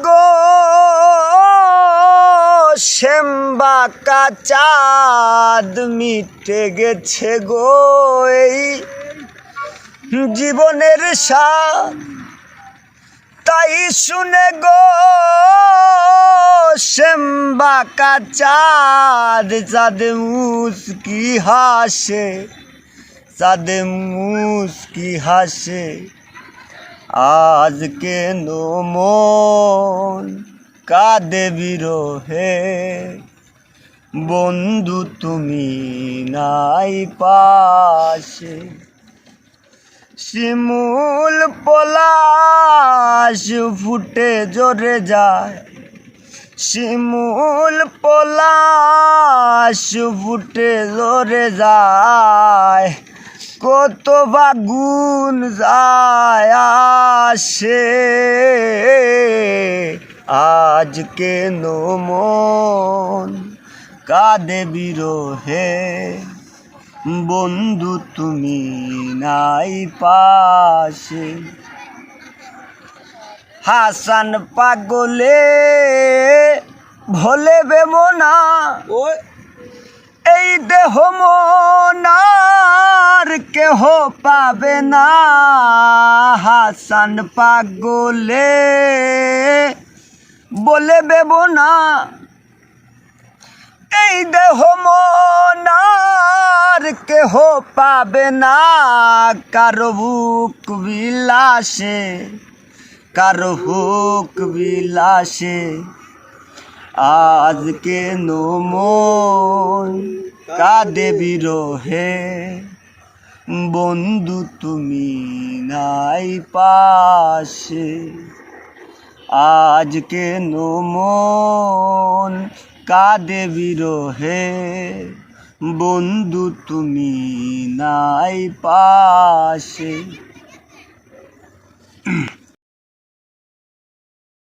গো শ্যামবাঁকা চাঁদ, মিটে গেছে গো এই জীবনের স্বাদ। তাই শুনে গো শ্যামবাঁকা চাঁদ, চাঁদ মুস্কি হাসে, চাঁদ মুস্কি হাসে। আজ কেন মন কাঁদে বিরহে, বন্ধু তুমি নাই পাশে। শিমুল পলাশ ফুটে জোরে যায়, শিমুল পলাশ ফুটে জোরে যায়। কত বাগুন যায় আসে, আজ কেন মন কাঁদে বিরহে, বন্ধু তুমি নাই পাশে। হাসান পাগলে ভোলে বেমনা, এই দেহ মনার কেহ পাবে না। হাসান পাগলে বলে বেমনা, এই দেহ মনার কেহ পাবে না। কারো বুক বিলাসে, কারো হুক বিলাসে, আজ কেন মন কাঁদে বিরহে, বন্ধু তুমি নাই পাশে। আজ কেন মন কাঁদে বিরহে, বন্ধু তুমি নাই পাশে।